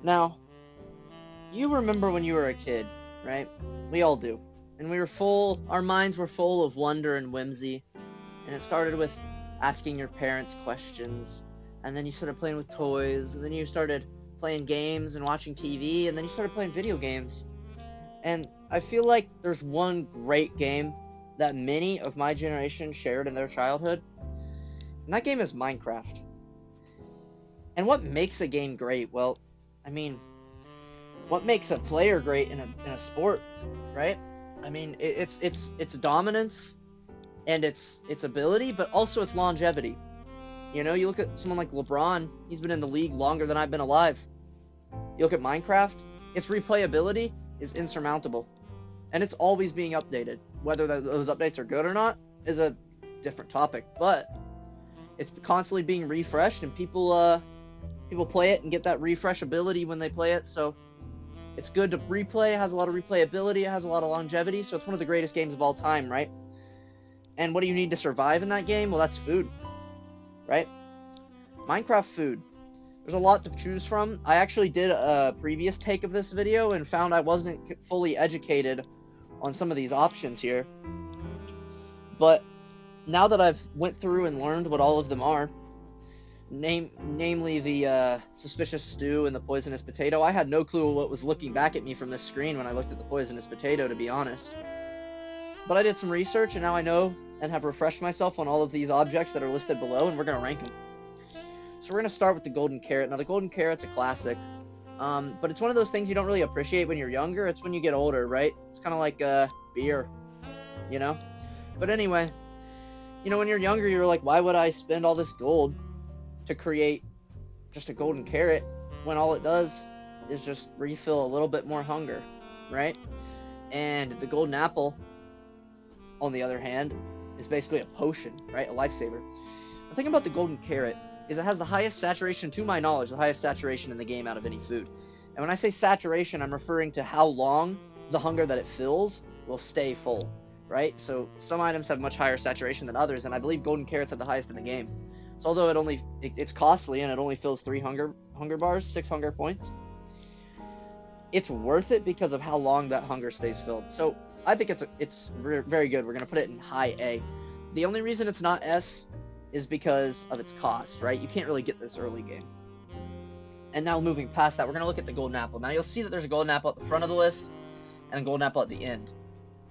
Now, you remember when you were a kid, right? We all do. And our minds were full of wonder and whimsy. And it started with asking your parents questions. And then you started playing with toys. And then you started playing games and watching TV. And then you started playing video games. And I feel like there's one great game that many of my generation shared in their childhood. And that game is Minecraft. And what makes a game great? Well, I mean, what makes a player great in a sport, right? I mean, it's dominance and its ability, but also its longevity. You know, you look at someone like LeBron, he's been in the league longer than I've been alive. You look at Minecraft, its replayability is insurmountable, and it's always being updated. Whether those updates are good or not is a different topic, but it's constantly being refreshed, and people play it and get that refresh ability when they play it. So it's good to replay. It has a lot of replayability. It has a lot of longevity. So it's one of the greatest games of all time, right? And what do you need to survive in that game? Well, that's food, right? Minecraft food. There's a lot to choose from. I actually did a previous take of this video and found I wasn't fully educated on some of these options here. But now that I've went through and learned what all of them are, namely the suspicious stew and the poisonous potato, I had no clue what was looking back at me from this screen when I looked at the poisonous potato, to be honest. But I did some research, and now I know and have refreshed myself on all of these objects that are listed below, and we're going to rank them. So we're going to start with the golden carrot. Now, the golden carrot's a classic, but it's one of those things you don't really appreciate when you're younger. It's when you get older, right? It's kind of like beer, you know? But anyway, you know, when you're younger, you're like, why would I spend all this gold to create just a golden carrot when all it does is just refill a little bit more hunger, right? And the golden apple, on the other hand, is basically a potion, right? A lifesaver. The thing about the golden carrot is it has the highest saturation, to my knowledge, the highest saturation in the game out of any food. And when I say saturation, I'm referring to how long the hunger that it fills will stay full, right? So some items have much higher saturation than others, and I believe golden carrots have the highest in the game. So although it's costly and it only fills 3 hunger bars, 6 hunger points, it's worth it because of how long that hunger stays filled. So I think it's very good. We're gonna put it in high A. The only reason it's not S is because of its cost, right? You can't really get this early game. And now moving past that, we're gonna look at the golden apple. Now you'll see that there's a golden apple at the front of the list and a golden apple at the end.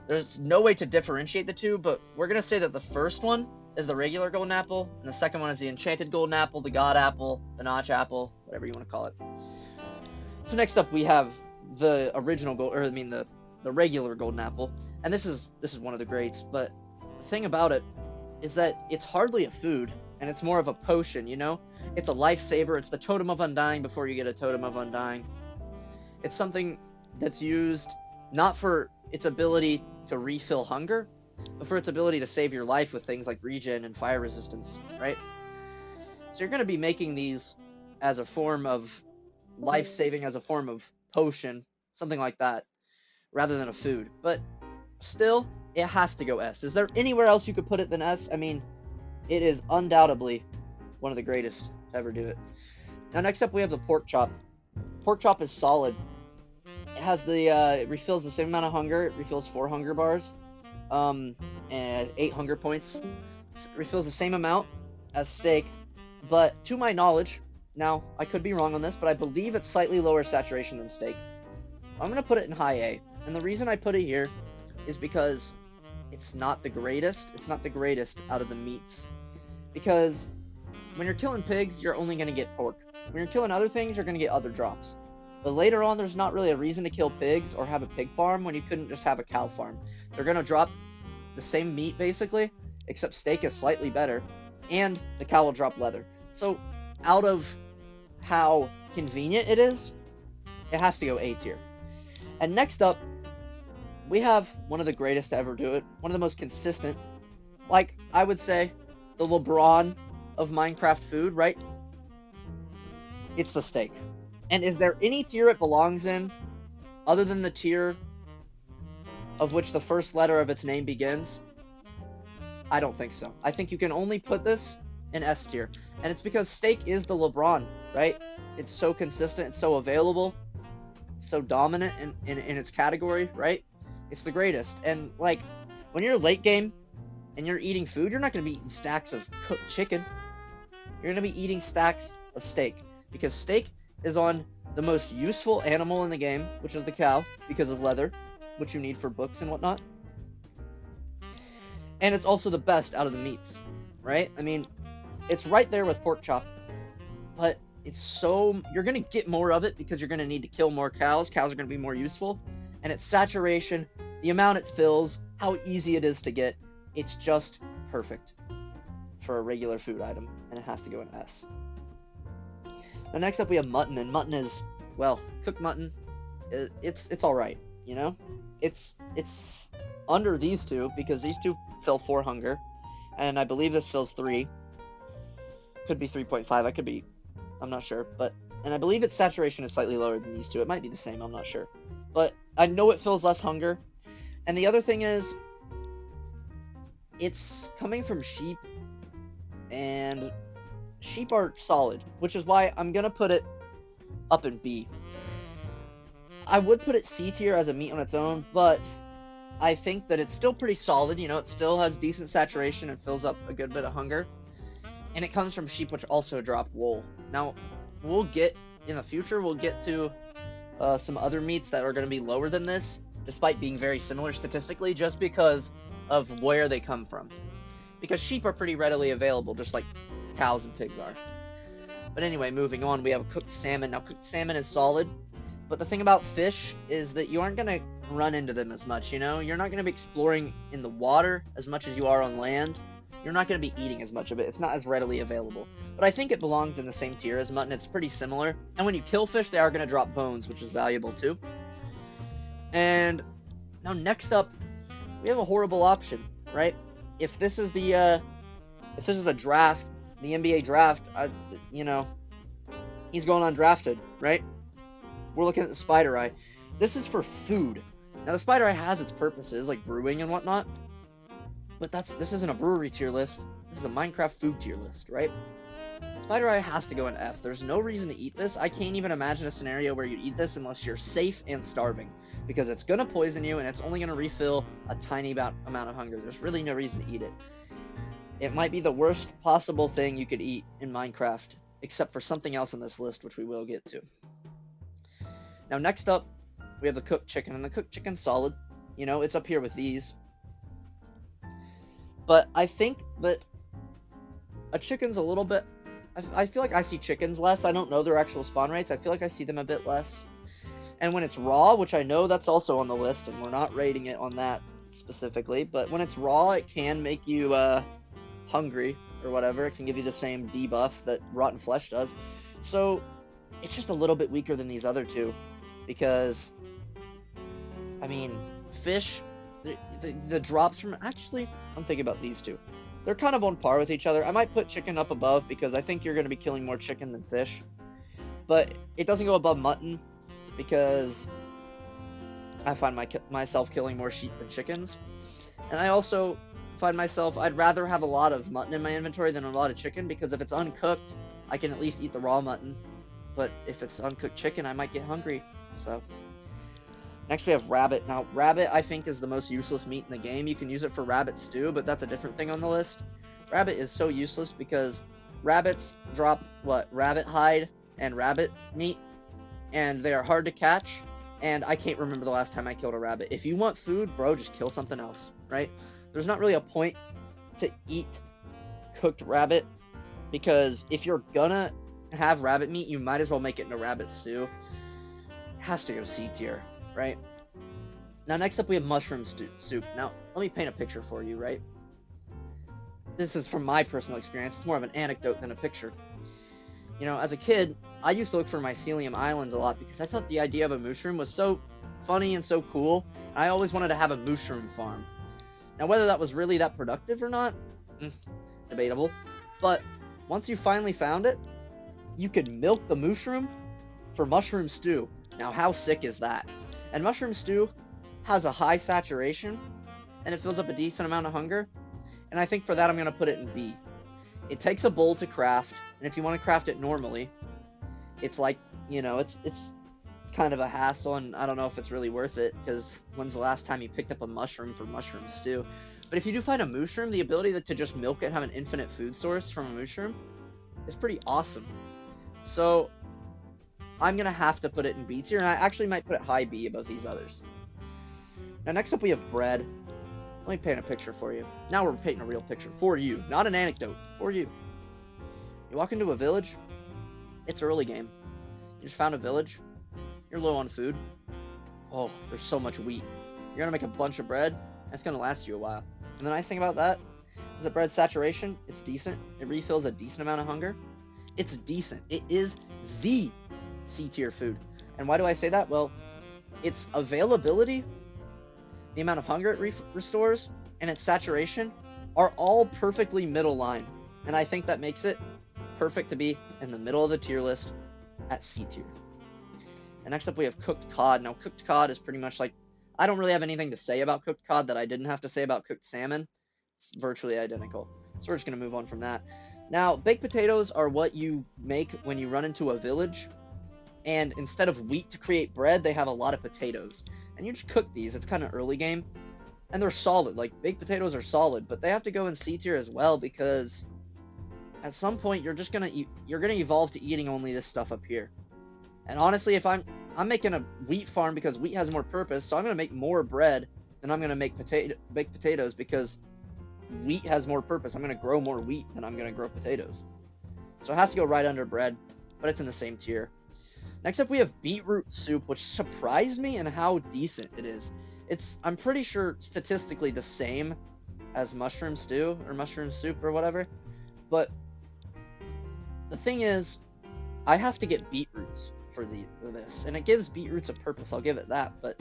There's no way to differentiate the two, but we're gonna say that the first one is the regular golden apple, and the second one is the enchanted golden apple, the god apple, the notch apple, whatever you want to call it. So next up we have the original the regular golden apple, and this is one of the greats. But the thing about it is that it's hardly a food, and it's more of a potion, you know? It's a lifesaver. It's the totem of undying before you get a totem of undying. It's something that's used not for its ability to refill hunger, but for its ability to save your life with things like regen and fire resistance, right? So you're going to be making these as a form of life-saving, as a form of potion, something like that, rather than a food. But still, it has to go S. Is there anywhere else you could put it than S? I mean, it is undoubtedly one of the greatest to ever do it. Now, next up, we have the pork chop. Pork chop is solid. It has it refills the same amount of hunger. It refills 4 hunger bars, and 8 hunger points. It refills the same amount as steak, but to my knowledge, now I could be wrong on this, but I believe it's slightly lower saturation than steak. I'm gonna put it in high A, and the reason I put it here is because it's not the greatest. It's not the greatest out of the meats, because when you're killing pigs, you're only gonna get pork. When you're killing other things, you're gonna get other drops. But later on, there's not really a reason to kill pigs or have a pig farm when you couldn't just have a cow farm. They're gonna drop the same meat basically, except steak is slightly better, and the cow will drop leather. So out of how convenient it is, it has to go A tier. And next up, we have one of the greatest to ever do it, one of the most consistent, like I would say the LeBron of Minecraft food, right? It's the steak. And is there any tier it belongs in other than the tier of which the first letter of its name begins? I don't think so. I think you can only put this in S tier. And it's because steak is the LeBron, right? It's so consistent, it's so available, it's so dominant in its category, right? It's the greatest. And like when you're late game and you're eating food, you're not going to be eating stacks of cooked chicken. You're going to be eating stacks of steak, because steak is on the most useful animal in the game, which is the cow, because of leather, which you need for books and whatnot. And it's also the best out of the meats, right? I mean, it's right there with pork chop, but you're going to get more of it because you're going to need to kill more cows. Cows are going to be more useful. And its saturation, the amount it fills, how easy it is to get, it's just perfect for a regular food item, and it has to go in S. Now next up we have mutton, and mutton is, well, cooked mutton, it's all right, you know? It's under these two, because these two fill 4 hunger, and I believe this fills 3. Could be 3.5, I'm not sure, and I believe its saturation is slightly lower than these two. It might be the same, I'm not sure. But I know it fills less hunger. And the other thing is, it's coming from sheep, and sheep are solid, which is why I'm going to put it up in B. I would put it C tier as a meat on its own, but I think that it's still pretty solid. You know, it still has decent saturation and fills up a good bit of hunger. And it comes from sheep, which also drop wool. Now, we'll get to some other meats that are going to be lower than this, despite being very similar statistically, just because of where they come from. Because sheep are pretty readily available, just like cows and pigs are. But anyway, moving on, we have cooked salmon. Now, cooked salmon is solid, but the thing about fish is that you aren't going to run into them as much, you know? You're not going to be exploring in the water as much as you are on land. You're not going to be eating as much of it. It's not as readily available. But I think it belongs in the same tier as mutton. It's pretty similar. And when you kill fish, they are going to drop bones, which is valuable too. And now next up, we have a horrible option, right? If this is a draft, the NBA draft, he's going undrafted, right? We're looking at the Spider Eye. This is for food. Now the Spider Eye has its purposes, like brewing and whatnot. But this isn't a brewery tier list. This is a Minecraft food tier list, right? Spider Eye has to go in F. There's no reason to eat this. I can't even imagine a scenario where you eat this unless you're safe and starving, because it's going to poison you and it's only going to refill a tiny amount of hunger. There's really no reason to eat it. It might be the worst possible thing you could eat in Minecraft, except for something else on this list, which we will get to. Now, next up, we have the cooked chicken, and the cooked chicken's solid. You know, it's up here with these. But I think that a chicken's a little bit... I feel like I see chickens less. I don't know their actual spawn rates. I feel like I see them a bit less. And when it's raw, which I know that's also on the list, and we're not rating it on that specifically, but when it's raw, it can make you hungry or whatever. It can give you the same debuff that rotten flesh does. So it's just a little bit weaker than these other two, because, I mean, fish... The drops from... Actually, I'm thinking about these two. They're kind of on par with each other. I might put chicken up above, because I think you're going to be killing more chicken than fish. But it doesn't go above mutton, because I find myself killing more sheep than chickens. And I also find myself... I'd rather have a lot of mutton in my inventory than a lot of chicken, because if it's uncooked, I can at least eat the raw mutton. But if it's uncooked chicken, I might get hungry. So... Next we have rabbit. Now, rabbit, I think, is the most useless meat in the game. You can use it for rabbit stew, but that's a different thing on the list. Rabbit is so useless because rabbits drop, rabbit hide and rabbit meat, and they are hard to catch, and I can't remember the last time I killed a rabbit. If you want food, bro, just kill something else, right? There's not really a point to eat cooked rabbit, because if you're gonna have rabbit meat, you might as well make it into rabbit stew. It has to go C tier. Right? Now, next up, we have mushroom soup. Now, let me paint a picture for you, right? This is from my personal experience. It's more of an anecdote than a picture. You know, as a kid, I used to look for mycelium islands a lot because I thought the idea of a mushroom was so funny and so cool. I always wanted to have a mushroom farm. Now, whether that was really that productive or not, debatable. But once you finally found it, you could milk the mushroom for mushroom stew. Now, how sick is that? And mushroom stew has a high saturation, and it fills up a decent amount of hunger. And I think for that, I'm going to put it in B. It takes a bowl to craft, And if you want to craft it normally, it's like, it's kind of a hassle, and I don't know if it's really worth it, because when's the last time you picked up a mushroom for mushroom stew? But if you do find a mushroom, the ability to just milk it and have an infinite food source from a mushroom is pretty awesome. So I'm gonna have to put it in B tier, and I actually might put it high B above these others. Now next up we have bread. Let me paint a picture for you. Now we're painting a real picture for you, not an anecdote, for you. You walk into a village, it's early game. You just found a village, you're low on food. Oh, there's so much wheat. You're gonna make a bunch of bread, and it's gonna last you a while. And the nice thing about that is that bread saturation, it's decent. It refills a decent amount of hunger. It's decent. It is the C tier food. And why do I say that? Well, its availability, the amount of hunger it restores, and its saturation are all perfectly middle line. And I think that makes it perfect to be in the middle of the tier list at C tier. And next up we have cooked cod. Now cooked cod is pretty much like, I don't really have anything to say about cooked cod that I didn't have to say about cooked salmon. It's virtually identical. So we're just going to move on from that. Now, baked potatoes are what you make when you run into a village, and instead of wheat to create bread, they have a lot of potatoes. And you just cook these. It's kind of early game, and they're solid. Like, baked potatoes are solid, but they have to go in C tier as well, because at some point you're gonna evolve to eating only this stuff up here. And honestly, if I'm making a wheat farm because wheat has more purpose, so I'm gonna make more bread than I'm gonna make baked potatoes, because wheat has more purpose. I'm gonna grow more wheat than I'm gonna grow potatoes. So it has to go right under bread, but it's in the same tier. Next up we have beetroot soup, which surprised me in how decent it is. It's, I'm pretty sure, statistically the same as mushroom stew or mushroom soup or whatever, but the thing is, I have to get beetroots for this, and it gives beetroots a purpose, I'll give it that, but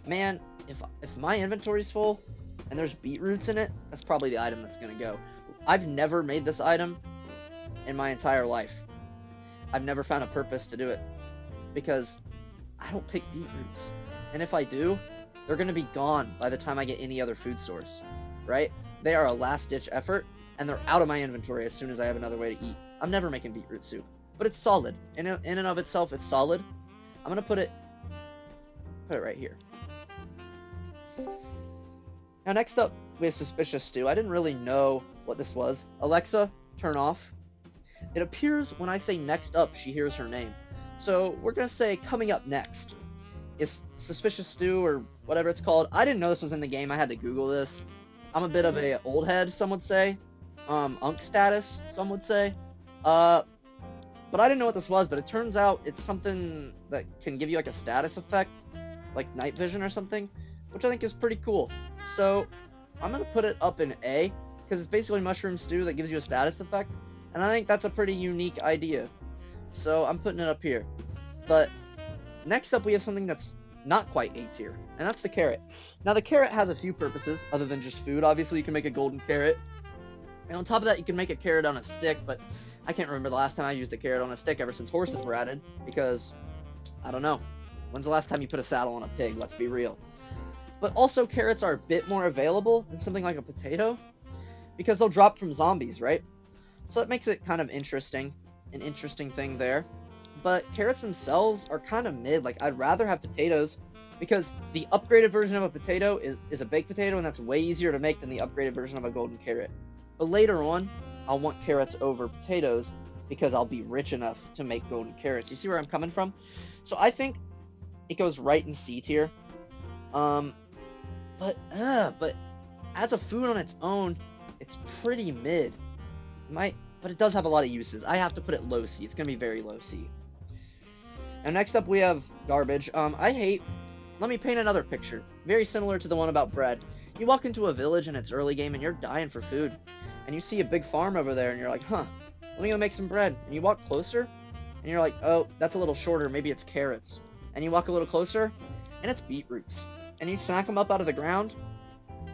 man, if my inventory's full and there's beetroots in it, that's probably the item that's gonna go. I've never made this item in my entire life. I've never found a purpose to do it, because I don't pick beetroots, and if I do, they're gonna be gone by the time I get any other food source, right? They are a last-ditch effort, and they're out of my inventory as soon as I have another way to eat. I'm never making beetroot soup, but it's solid. In and of itself, it's solid. I'm gonna put it right here. Now next up, we have suspicious stew. I didn't really know what this was. Alexa, turn off. It appears when I say next up, she hears her name. So we're gonna say coming up next is suspicious stew, or whatever it's called. I didn't know this was in the game. I had to Google this. I'm a bit of a old head, some would say. Unk status, some would say. But I didn't know what this was, but it turns out it's something that can give you like a status effect, like night vision or something, which I think is pretty cool. So I'm gonna put it up in A, because it's basically mushroom stew that gives you a status effect, and I think that's a pretty unique idea. So I'm putting it up here. But next up we have something that's not quite A tier, and that's the carrot. Now the carrot has a few purposes other than just food. Obviously you can make a golden carrot, and on top of that you can make a carrot on a stick, but I can't remember the last time I used a carrot on a stick ever since horses were added, because I don't know. When's the last time you put a saddle on a pig? Let's be real. But also carrots are a bit more available than something like a potato, because they'll drop from zombies, right? So that makes it kind of interesting, an interesting thing there. But carrots themselves are kind of mid. Like, I'd rather have potatoes, because the upgraded version of a potato is a baked potato, and that's way easier to make than the upgraded version of a golden carrot. But later on, I'll want carrots over potatoes, because I'll be rich enough to make golden carrots. You see where I'm coming from? So I think it goes right in C tier. But as a food on its own, it's pretty mid. But it does have a lot of uses. I have to put it low C. It's gonna be very low C. Now next up we have garbage. Let me paint another picture, very similar to the one about bread. You walk into a village and it's early game and you're dying for food, and you see a big farm over there and you're like, huh, let me go make some bread. And you walk closer and you're like, oh, that's a little shorter, maybe it's carrots. And you walk a little closer and it's beetroots. And you smack them up out of the ground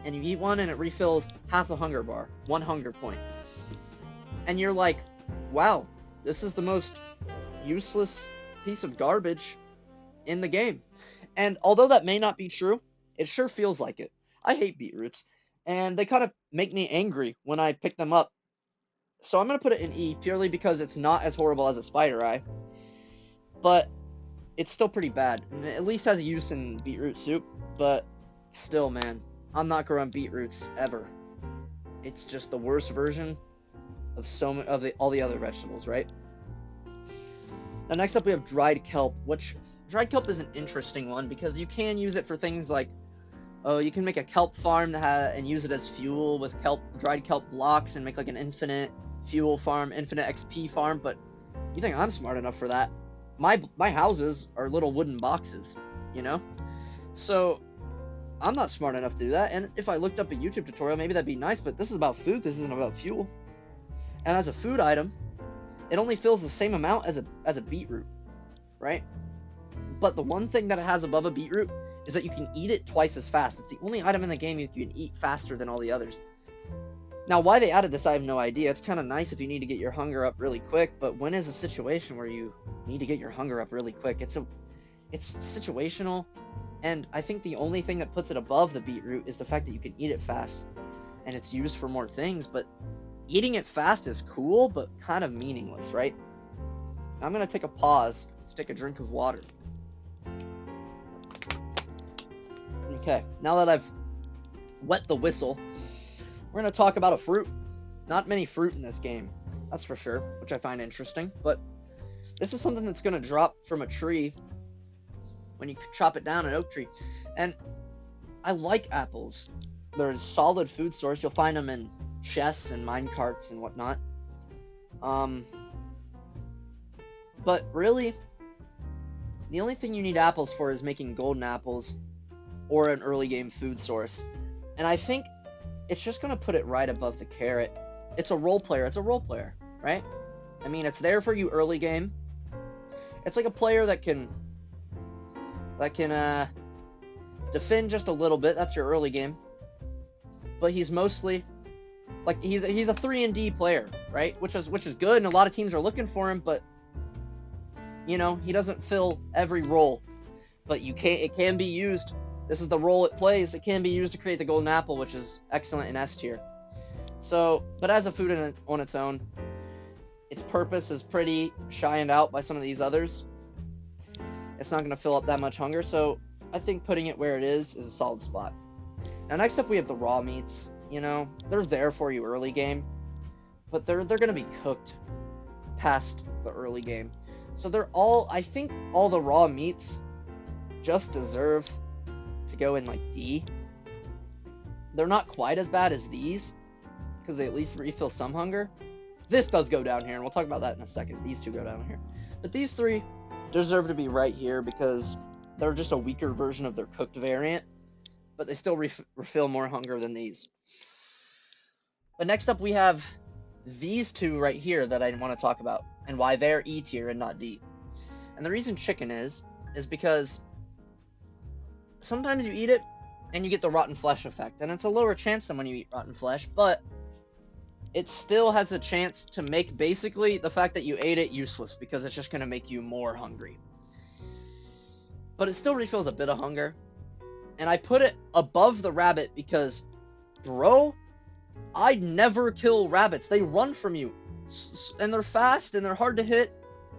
and you eat one and it refills half a hunger bar, 1 hunger point. And you're like, wow, this is the most useless piece of garbage in the game. And although that may not be true, it sure feels like it. I hate beetroots, and they kind of make me angry when I pick them up. So I'm going to put it in E purely because it's not as horrible as a spider eye. But it's still pretty bad. And it at least has a use in beetroot soup. But still, man, I'm not growing beetroots ever. It's just the worst version of all the other vegetables, right? Now next up we have dried kelp, which dried kelp is an interesting one because you can use it for things like, oh, you can make a kelp farm and use it as fuel with dried kelp blocks and make like an infinite fuel farm, infinite XP farm. But you think I'm smart enough for that? My houses are little wooden boxes, you know? So I'm not smart enough to do that. And if I looked up a YouTube tutorial, maybe that'd be nice, but this is about food, this isn't about fuel. And as a food item, it only fills the same amount as a beetroot, right? But the one thing that it has above a beetroot is that you can eat it twice as fast. It's the only item in the game you can eat faster than all the others. Now, why they added this, I have no idea. It's kind of nice if you need to get your hunger up really quick, but when is a situation where you need to get your hunger up really quick? It's situational, and I think the only thing that puts it above the beetroot is the fact that you can eat it fast, and it's used for more things, but eating it fast is cool, but kind of meaningless, right? Now I'm going to take a pause to take a drink of water. Okay, now that I've wet the whistle, we're going to talk about a fruit. Not many fruit in this game, that's for sure, which I find interesting, but this is something that's going to drop from a tree when you chop it down, an oak tree. And I like apples. They're a solid food source. You'll find them in chests and mine carts and whatnot. But really, the only thing you need apples for is making golden apples or an early game food source. And I think it's just going to put it right above the carrot. It's a role player, right? I mean, it's there for you early game. It's like a player that can defend just a little bit. That's your early game. But he's mostly like he's a 3-and-D player, right? Which is good, and a lot of teams are looking for him, but you know, he doesn't fill every role. But it can be used. This is the role it plays. It can be used to create the golden apple, which is excellent in S tier. So, but as a food on its own, its purpose is pretty shined out by some of these others. It's not going to fill up that much hunger, so I think putting it where it is a solid spot. Now next up we have the raw meats. You know, they're there for you early game, but they're going to be cooked past the early game. So I think all the raw meats just deserve to go in like D. They're not quite as bad as these, because they at least refill some hunger. This does go down here, and we'll talk about that in a second. These two go down here. But these three deserve to be right here because they're just a weaker version of their cooked variant, but they still refill more hunger than these. But next up we have these two right here that I want to talk about, and why they're E tier and not D. And the reason chicken is because sometimes you eat it and you get the rotten flesh effect, and it's a lower chance than when you eat rotten flesh, but it still has a chance to make basically the fact that you ate it useless, because it's just going to make you more hungry. But it still refills a bit of hunger, and I put it above the rabbit because, bro, I never kill rabbits. They run from you, and they're fast, and they're hard to hit,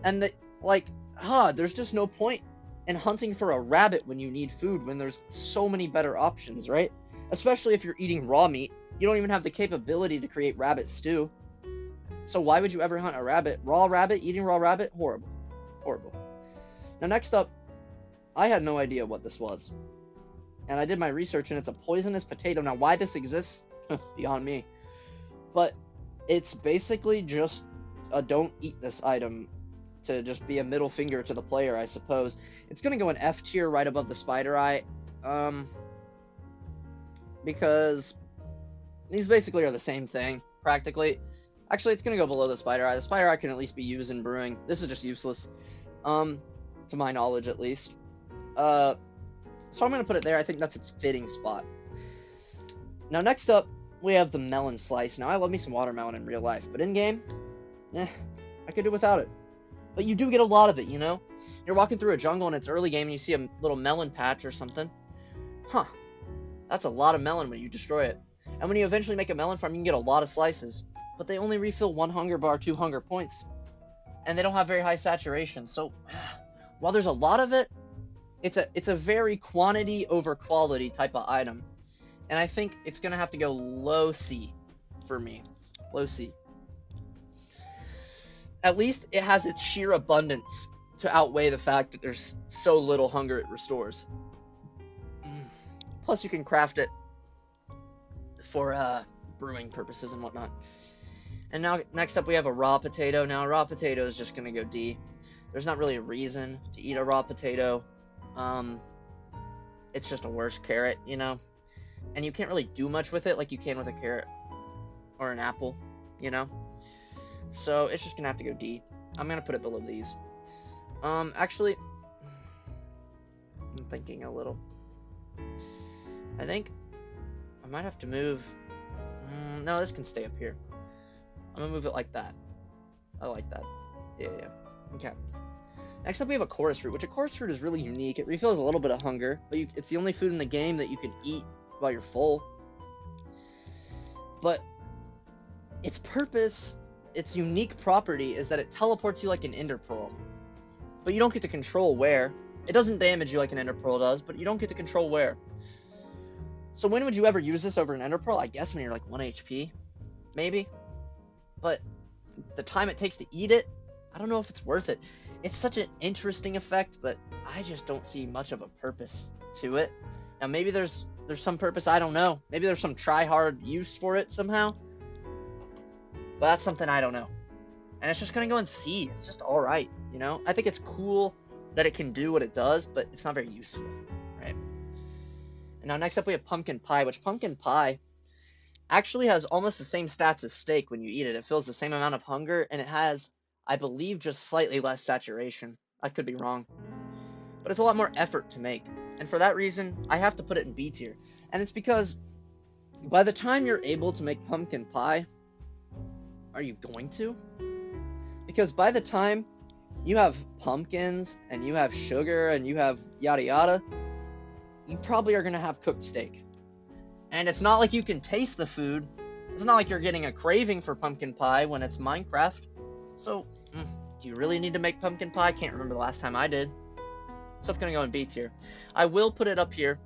and there's just no point in hunting for a rabbit when you need food, when there's so many better options, right? Especially if you're eating raw meat. You don't even have the capability to create rabbit stew. So why would you ever hunt a rabbit? Raw rabbit, eating raw rabbit? Horrible. Horrible. Now next up, I had no idea what this was. And I did my research, and it's a poisonous potato. Now why this exists, beyond me. But it's basically just a don't eat this item to just be a middle finger to the player, I suppose. It's going to go in F tier right above the spider eye. Because these basically are the same thing, practically. Actually, it's going to go below the spider eye. The spider eye can at least be used in brewing. This is just useless. To my knowledge, at least. So I'm going to put it there. I think that's its fitting spot. Now, next up, we have the melon slice. Now, I love me some watermelon in real life, but in-game, I could do without it. But you do get a lot of it, you know? You're walking through a jungle and it's early game and you see a little melon patch or something. Huh. That's a lot of melon when you destroy it. And when you eventually make a melon farm, you can get a lot of slices. but they only refill 1 hunger bar, 2 hunger points. And they don't have very high saturation. So while there's a lot of it, it's a very quantity over quality type of item. And I think it's going to have to go low C for me. Low C. At least it has its sheer abundance to outweigh the fact that there's so little hunger it restores. Plus you can craft it for brewing purposes and whatnot. And now next up we have a raw potato. Now a raw potato is just going to go D. There's not really a reason to eat a raw potato. It's just a worse carrot, you know? And you can't really do much with it like you can with a carrot or an apple, you know? So it's just going to have to go D. I'm going to put it below these. Actually, I'm thinking a little. I think I might have to move. No, this can stay up here. I'm going to move it like that. I like that. Yeah. Okay. Next up we have a chorus fruit, which a chorus fruit is really unique. It refills a little bit of hunger, but it's the only food in the game that you can eat while you're full. But its purpose, its unique property is that it teleports you like an ender pearl. But you don't get to control where. It doesn't damage you like an ender pearl does, but you don't get to control where. So when would you ever use this over an ender pearl? I guess when you're like 1 HP. Maybe. But the time it takes to eat it, I don't know if it's worth it. It's such an interesting effect, but I just don't see much of a purpose to it. Now maybe there's some purpose, I don't know. Maybe there's some try-hard use for it somehow. But that's something I don't know. And it's just going to go in C. It's just alright, you know? I think it's cool that it can do what it does, but it's not very useful, right? And now next up we have pumpkin pie, which pumpkin pie actually has almost the same stats as steak when you eat it. It fills the same amount of hunger, and it has, I believe, just slightly less saturation. I could be wrong. But it's a lot more effort to make. And for that reason, I have to put it in B tier. And it's because by the time you're able to make pumpkin pie, are you going to? Because by the time you have pumpkins, and you have sugar, and you have yada yada, you probably are going to have cooked steak. And it's not like you can taste the food. It's not like you're getting a craving for pumpkin pie when it's Minecraft. So, do you really need to make pumpkin pie? I can't remember the last time I did. So it's going to go in B tier. I will put it up here.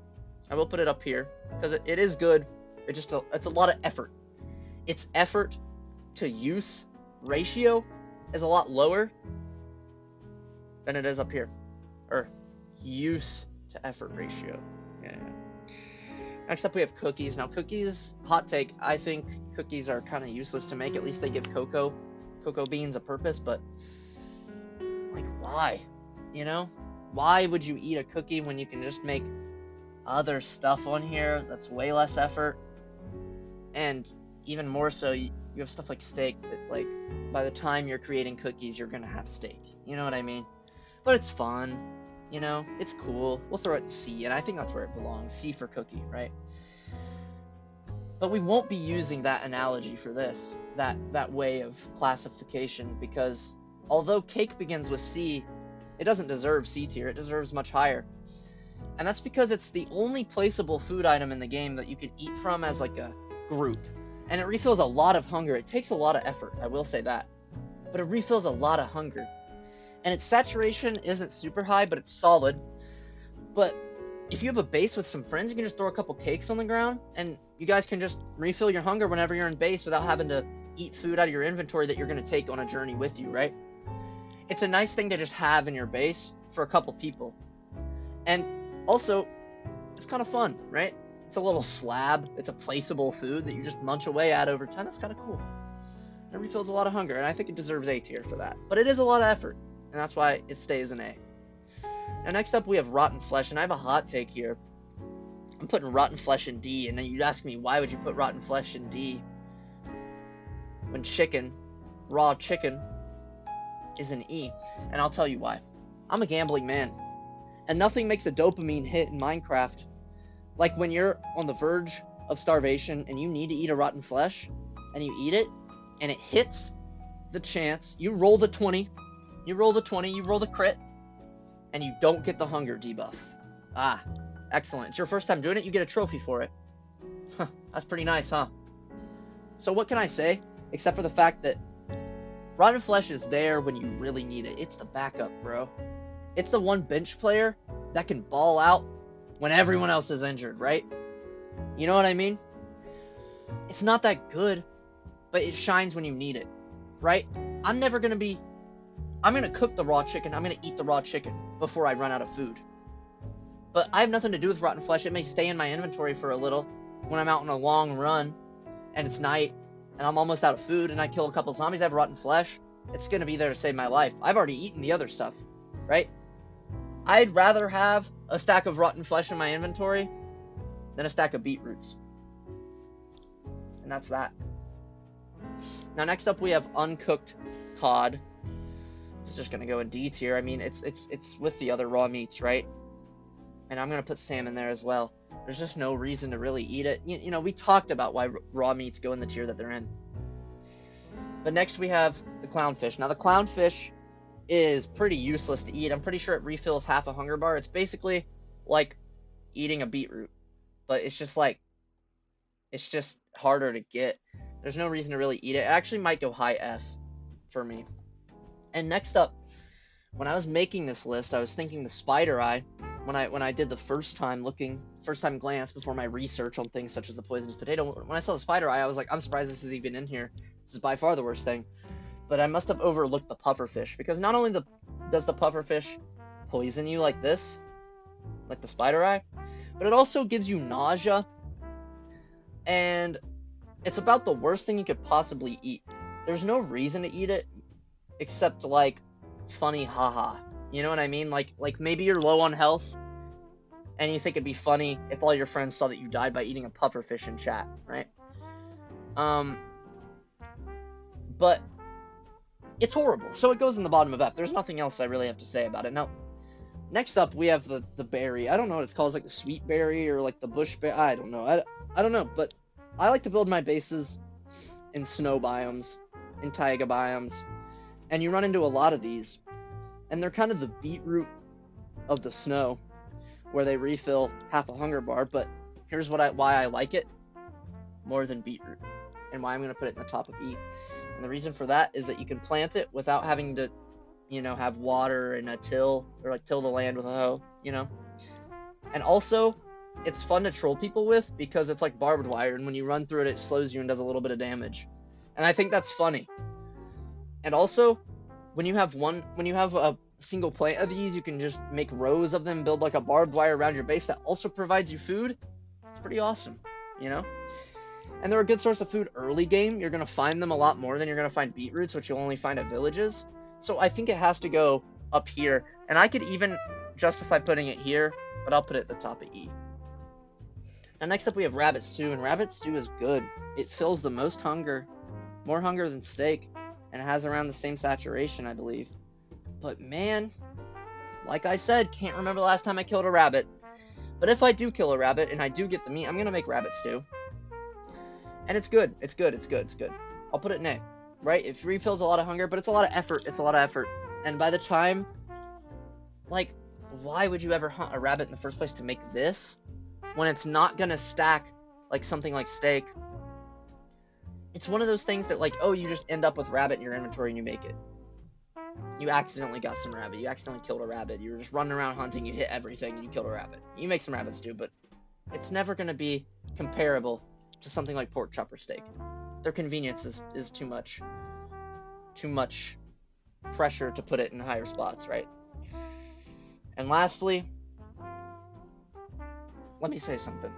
Because it is good. It's a lot of effort. Its effort to use ratio is a lot lower than it is up here. Or use to effort ratio. Yeah. Next up we have cookies. Now cookies, hot take, I think cookies are kind of useless to make. At least they give cocoa beans a purpose, but like why? You know? Why would you eat a cookie when you can just make other stuff on here that's way less effort? And even more so, you have stuff like steak that, like, by the time you're creating cookies, you're gonna have steak. You know what I mean? But it's fun. You know? It's cool. We'll throw it in C, and I think that's where it belongs. C for cookie, right? But we won't be using that analogy for this, that way of classification, because although cake begins with C, it doesn't deserve C tier. It deserves much higher. And that's because it's the only placeable food item in the game that you can eat from as like a group. And it refills a lot of hunger. It takes a lot of effort, I will say that. But it refills a lot of hunger. And its saturation isn't super high, but it's solid. But if you have a base with some friends, you can just throw a couple cakes on the ground, and you guys can just refill your hunger whenever you're in base without having to eat food out of your inventory that you're going to take on a journey with you, right? It's a nice thing to just have in your base for a couple people. And also, it's kind of fun, right? It's a little slab. It's a placeable food that you just munch away at over time. That's kind of cool. It refills a lot of hunger, and I think it deserves A tier for that. But it is a lot of effort, and that's why it stays in A. Now next up we have rotten flesh, and I have a hot take here. I'm putting rotten flesh in D, and then you'd ask me, why would you put rotten flesh in D when chicken, raw chicken, is an E? And I'll tell you why. I'm a gambling man, and nothing makes a dopamine hit in Minecraft like when you're on the verge of starvation and you need to eat a rotten flesh, and you eat it, and it hits the chance. You roll the 20, you roll the crit, and you don't get the hunger debuff. Ah, excellent. It's your first time doing it, you get a trophy for it. Huh, that's pretty nice, huh? So what can I say? except for the fact that rotten flesh is there when you really need it. It's the backup, bro. It's the one bench player that can ball out when everyone else is injured, right? You know what I mean? It's not that good, but it shines when you need it, right? I'm gonna cook the raw chicken. I'm gonna eat the raw chicken before I run out of food. But I have nothing to do with rotten flesh. It may stay in my inventory for a little when I'm out on a long run and it's night and I'm almost out of food and I kill a couple zombies. I have rotten flesh. It's gonna be there to save my life. I've already eaten the other stuff, right? I'd rather have a stack of rotten flesh in my inventory than a stack of beetroots. And that's that. Now next up we have uncooked cod. It's just gonna go in D tier. I mean, it's with the other raw meats, right? And I'm gonna put salmon there as well. There's just no reason to really eat it. You know, we talked about why raw meats go in the tier that they're in. But next we have the clownfish. Now the clownfish is pretty useless to eat. I'm pretty sure it refills half a hunger bar. It's basically like eating a beetroot, but it's just harder to get. There's no reason to really eat it. It actually might go high F for me. And next up, when I was making this list, I was thinking the spider eye. When I did the first time glance before my research on things such as the poisonous potato, when I saw the spider eye, I was like, I'm surprised this is even in here. This is by far the worst thing. But I must have overlooked the pufferfish, because not only does the pufferfish poison you like this, like the spider eye, but it also gives you nausea, and it's about the worst thing you could possibly eat. There's no reason to eat it except like funny haha. You know what I mean? Like maybe you're low on health and you think it'd be funny if all your friends saw that you died by eating a pufferfish in chat, right? But it's horrible. So it goes in the bottom of F. There's nothing else I really have to say about it. Now, next up we have the berry. I don't know what it's called. It's like the sweet berry or like the bush berry. I don't know. I don't know, but I like to build my bases in snow biomes, in taiga biomes, and you run into a lot of these. And they're kind of the beetroot of the snow, where they refill half a hunger bar. But here's why I like it more than beetroot, and why I'm going to put it in the top of E. And the reason for that is that you can plant it without having to, have water and a till, or like till the land with a hoe, And also, it's fun to troll people with because it's like barbed wire, and when you run through it, it slows you and does a little bit of damage. And I think that's funny. And also, when you have a single plant of these, you can just make rows of them, build like a barbed wire around your base that also provides you food. It's pretty awesome, And they're a good source of food early game. You're going to find them a lot more than you're going to find beetroots, which you'll only find at villages. So I think it has to go up here. And I could even justify putting it here, but I'll put it at the top of E. Now next up we have rabbit stew, and rabbit stew is good. It fills the most hunger, more hunger than steak. And it has around the same saturation, I believe. But man, like I said, can't remember the last time I killed a rabbit. But if I do kill a rabbit and I do get the meat, I'm going to make rabbit stew. And it's good. It's good. I'll put it in A, right? It refills a lot of hunger, but it's a lot of effort. And by the time, why would you ever hunt a rabbit in the first place to make this when it's not going to stack like something like steak? It's one of those things that you just end up with rabbit in your inventory and you make it. You accidentally got some rabbit. You accidentally killed a rabbit. You were just running around hunting. You hit everything and you killed a rabbit. You make some rabbit stew, but it's never going to be comparable to something like pork chop or steak. Their convenience is too much pressure to put it in higher spots, right? And lastly, let me say something.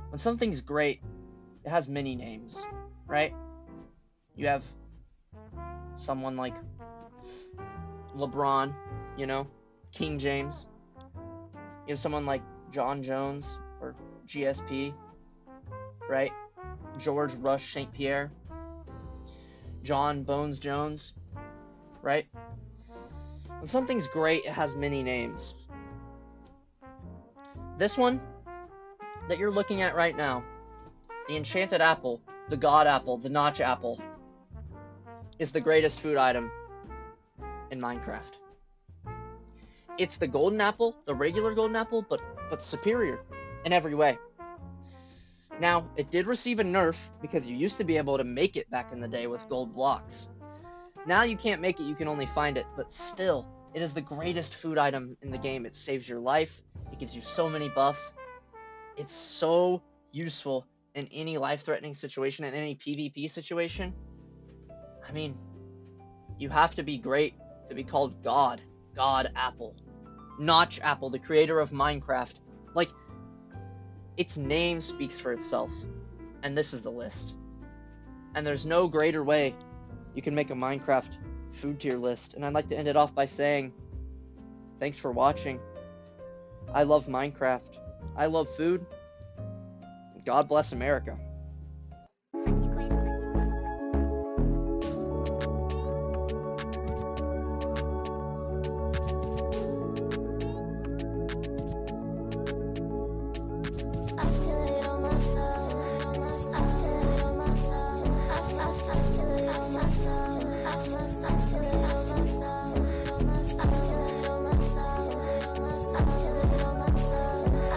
When something's great, it has many names, right? You have someone like LeBron, King James. You have someone like John Jones or GSP, right? George Rush St. Pierre. John Bones Jones, right? When something's great, it has many names. This one that you're looking at right now, the enchanted apple, the god apple, the notch apple, is the greatest food item in Minecraft. It's the golden apple, the regular golden apple, but superior in every way. Now, it did receive a nerf because you used to be able to make it back in the day with gold blocks. Now you can't make it, you can only find it, but still, it is the greatest food item in the game. It saves your life, it gives you so many buffs. It's so useful in any life-threatening situation, in any PvP situation. I mean, you have to be great to be called God. God Apple. Notch Apple, the creator of Minecraft. Like, its name speaks for itself. And this is the list. And there's no greater way you can make a Minecraft food tier list. And I'd like to end it off by saying, thanks for watching. I love Minecraft. I love food. God bless America.